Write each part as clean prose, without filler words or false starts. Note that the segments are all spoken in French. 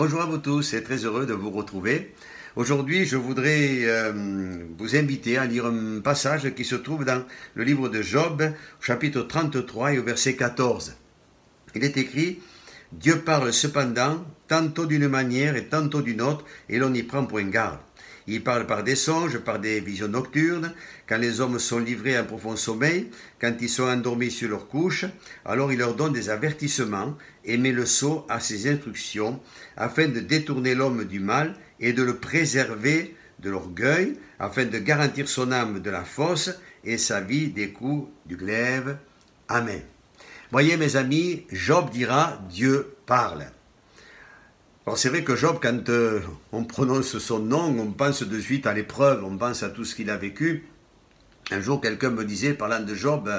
Bonjour à vous tous, c'est très heureux de vous retrouver. Aujourd'hui, je voudrais vous inviter à lire un passage qui se trouve dans le livre de Job, au chapitre 33 et au verset 14. Il est écrit « Dieu parle cependant, tantôt d'une manière et tantôt d'une autre, et l'on y prend point garde. Il parle par des songes, par des visions nocturnes, quand les hommes sont livrés à un profond sommeil, quand ils sont endormis sur leur couche, alors il leur donne des avertissements et met le sceau à ses instructions, afin de détourner l'homme du mal et de le préserver de l'orgueil, afin de garantir son âme de la fosse et sa vie des coups du glaive. Amen. » Voyez mes amis, Job dira « Dieu parle ». Alors c'est vrai que Job, quand on prononce son nom, on pense de suite à l'épreuve, on pense à tout ce qu'il a vécu. Un jour, quelqu'un me disait, parlant de Job,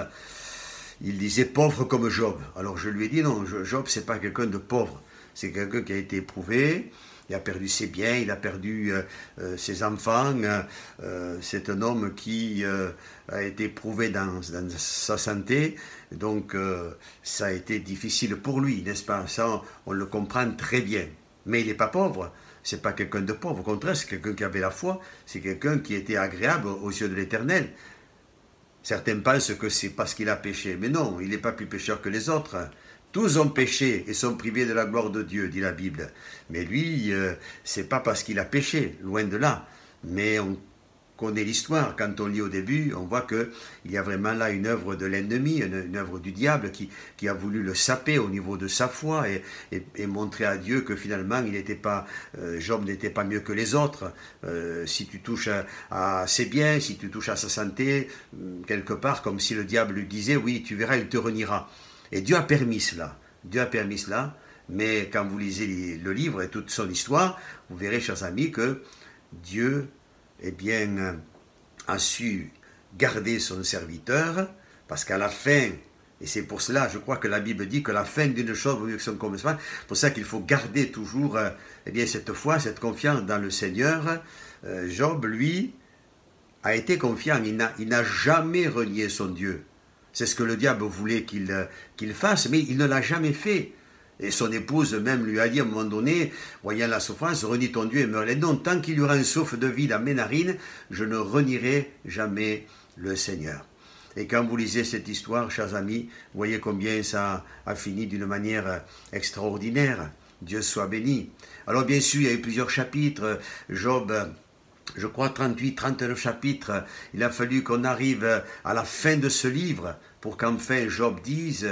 il disait « pauvre comme Job ». Alors je lui ai dit « non, Job, c'est pas quelqu'un de pauvre, c'est quelqu'un qui a été éprouvé, il a perdu ses biens, il a perdu ses enfants, c'est un homme qui a été éprouvé dans sa santé, donc ça a été difficile pour lui, n'est-ce pas? Ça, on le comprend très bien. Mais il n'est pas pauvre, c'est pas quelqu'un de pauvre, au contraire, c'est quelqu'un qui avait la foi, c'est quelqu'un qui était agréable aux yeux de l'Éternel. Certains pensent que c'est parce qu'il a péché, mais non, il n'est pas plus pécheur que les autres. Tous ont péché et sont privés de la gloire de Dieu, dit la Bible. Mais lui, c'est pas parce qu'il a péché, loin de là. Mais on connaît l'histoire. Quand on lit au début, on voit qu'il y a vraiment là une œuvre de l'ennemi, une œuvre du diable qui a voulu le saper au niveau de sa foi et montrer à Dieu que finalement, il n'était pas, Job n'était pas mieux que les autres. Si tu touches à ses biens, si tu touches à sa santé, quelque part, comme si le diable lui disait, oui, tu verras, il te reniera. Et Dieu a permis cela. Dieu a permis cela. Mais quand vous lisez le livre et toute son histoire, vous verrez, chers amis, que Dieu a su garder son serviteur, parce qu'à la fin, et c'est pour cela, je crois que la Bible dit que la fin d'une chose vaut mieux que son commencement, c'est pour ça qu'il faut garder toujours cette foi, cette confiance dans le Seigneur. Job, lui, a été confiant, il n'a jamais renié son Dieu. C'est ce que le diable voulait qu'il fasse, mais il ne l'a jamais fait. Et son épouse même lui a dit à un moment donné, voyant la souffrance, renie ton Dieu et meurs. Non, tant qu'il y aura un souffle de vie dans mes narines, je ne renierai jamais le Seigneur. Et quand vous lisez cette histoire, chers amis, vous voyez combien ça a fini d'une manière extraordinaire. Dieu soit béni. Alors bien sûr, il y a eu plusieurs chapitres. Job, je crois 38, 39 chapitres. Il a fallu qu'on arrive à la fin de ce livre pour qu'enfin Job dise...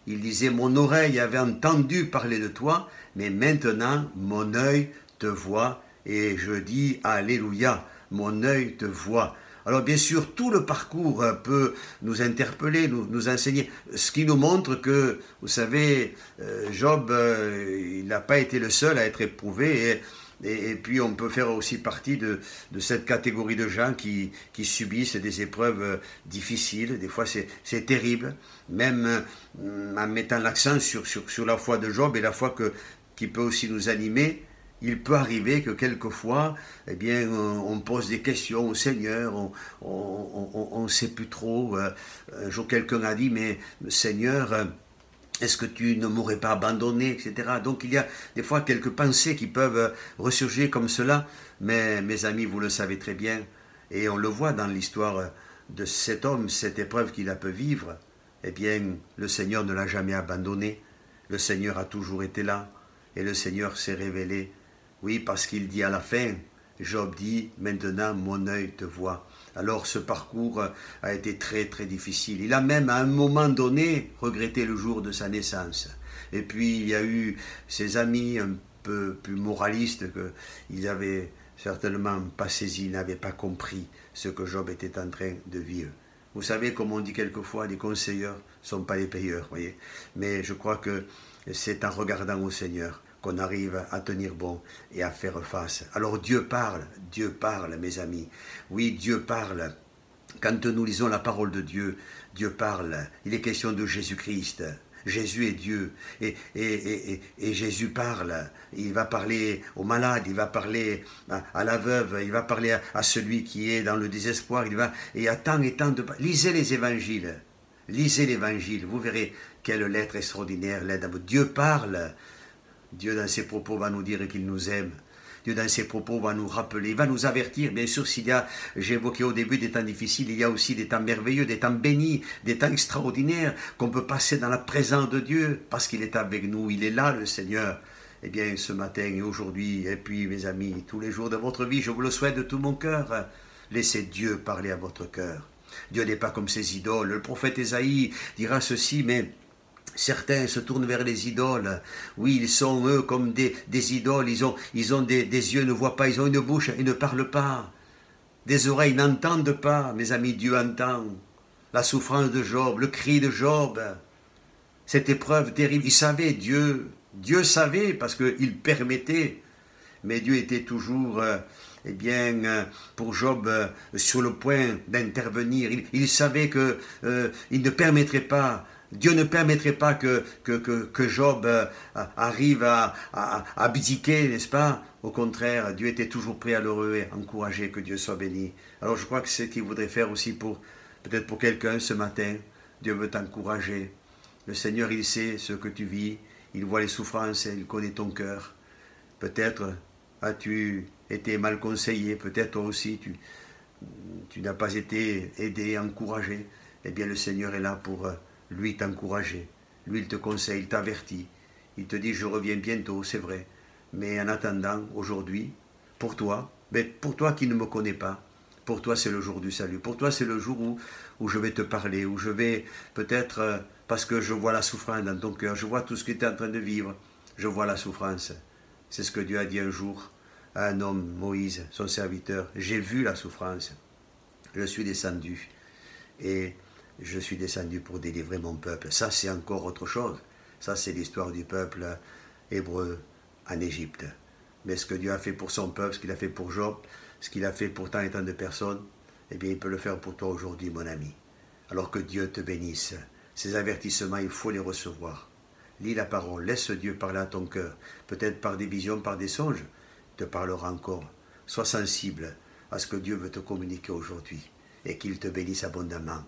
Il disait, mon oreille avait entendu parler de toi, mais maintenant mon œil te voit. Et je dis, alléluia, mon œil te voit. Alors bien sûr, tout le parcours peut nous interpeller, nous enseigner. Ce qui nous montre que, vous savez, Job, il n'a pas été le seul à être éprouvé. Et puis on peut faire aussi partie de cette catégorie de gens qui subissent des épreuves difficiles. Des fois c'est terrible, même en mettant l'accent sur la foi de Job et la foi qui peut aussi nous animer. Il peut arriver que quelquefois, on pose des questions au Seigneur, on ne sait plus trop. Un jour quelqu'un a dit, mais Seigneur... Est-ce que tu ne m'aurais pas abandonné, etc. Donc il y a des fois quelques pensées qui peuvent ressurgir comme cela, mais mes amis, vous le savez très bien, et on le voit dans l'histoire de cet homme, cette épreuve qu'il a pu vivre, le Seigneur ne l'a jamais abandonné, le Seigneur a toujours été là, et le Seigneur s'est révélé. Oui, parce qu'il dit à la fin, Job dit, maintenant mon œil te voit. Alors ce parcours a été très très difficile. Il a même à un moment donné regretté le jour de sa naissance. Et puis il y a eu ses amis un peu plus moralistes qu'ils n'avaient certainement pas saisi, n'avaient pas compris ce que Job était en train de vivre. Vous savez, comme on dit quelquefois, les conseillers ne sont pas les payeurs, voyez. Mais je crois que c'est en regardant au Seigneur qu'on arrive à tenir bon et à faire face. Alors Dieu parle, mes amis. Oui, Dieu parle. Quand nous lisons la parole de Dieu, Dieu parle. Il est question de Jésus-Christ. Jésus est Dieu. Et Jésus parle. Il va parler aux malades, il va parler à la veuve, il va parler à celui qui est dans le désespoir. Et à tant et tant de... Lisez les évangiles. Lisez l'évangile. Vous verrez quelle lettre extraordinaire. Dieu parle. Dieu dans ses propos va nous dire qu'il nous aime. Dieu dans ses propos va nous rappeler, va nous avertir. Bien sûr, s'il y a, j'ai évoqué au début des temps difficiles, il y a aussi des temps merveilleux, des temps bénis, des temps extraordinaires qu'on peut passer dans la présence de Dieu parce qu'il est avec nous, il est là le Seigneur. Eh bien, ce matin et aujourd'hui, et puis mes amis, tous les jours de votre vie, je vous le souhaite de tout mon cœur. Laissez Dieu parler à votre cœur. Dieu n'est pas comme ses idoles. Le prophète Ésaïe dira ceci, mais certains se tournent vers les idoles. Oui, ils sont eux comme des idoles. Ils ont des yeux, ils ne voient pas. Ils ont une bouche, ils ne parlent pas. Des oreilles, ils n'entendent pas. Mes amis, Dieu entend. La souffrance de Job, le cri de Job. Cette épreuve terrible. Il savait, Dieu savait parce qu'il permettait. Mais Dieu était toujours, pour Job, sur le point d'intervenir. Il savait que il ne permettrait pas. Dieu ne permettrait pas que Job arrive à abdiquer, n'est-ce pas? Au contraire, Dieu était toujours prêt à le encourager, que Dieu soit béni. Alors je crois que c'est ce qu'il voudrait faire aussi peut-être pour quelqu'un ce matin. Dieu veut t'encourager. Le Seigneur, il sait ce que tu vis, il voit les souffrances, il connaît ton cœur. Peut-être as-tu été mal conseillé, peut-être toi aussi tu n'as pas été aidé, encouragé. Eh bien le Seigneur est là pour lui t'encourager. Lui il te conseille, il t'avertit. Il te dit je reviens bientôt, c'est vrai. Mais en attendant, aujourd'hui, pour toi qui ne me connais pas, pour toi c'est le jour du salut. Pour toi c'est le jour où je vais te parler, où je vais peut-être, parce que je vois la souffrance dans ton cœur, je vois tout ce que tu es en train de vivre, je vois la souffrance. C'est ce que Dieu a dit un jour à un homme, Moïse, son serviteur. J'ai vu la souffrance. Je suis descendu. Et je suis descendu pour délivrer mon peuple. Ça, c'est encore autre chose. Ça, c'est l'histoire du peuple hébreu en Égypte. Mais ce que Dieu a fait pour son peuple, ce qu'il a fait pour Job, ce qu'il a fait pour tant et tant de personnes, eh bien, il peut le faire pour toi aujourd'hui, mon ami. Alors que Dieu te bénisse. Ces avertissements, il faut les recevoir. Lis la parole, laisse Dieu parler à ton cœur. Peut-être par des visions, par des songes, il te parlera encore. Sois sensible à ce que Dieu veut te communiquer aujourd'hui et qu'il te bénisse abondamment.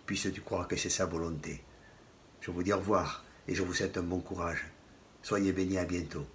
Puisses-tu croire que c'est sa volonté. Je vous dis au revoir et je vous souhaite un bon courage. Soyez bénis, à bientôt.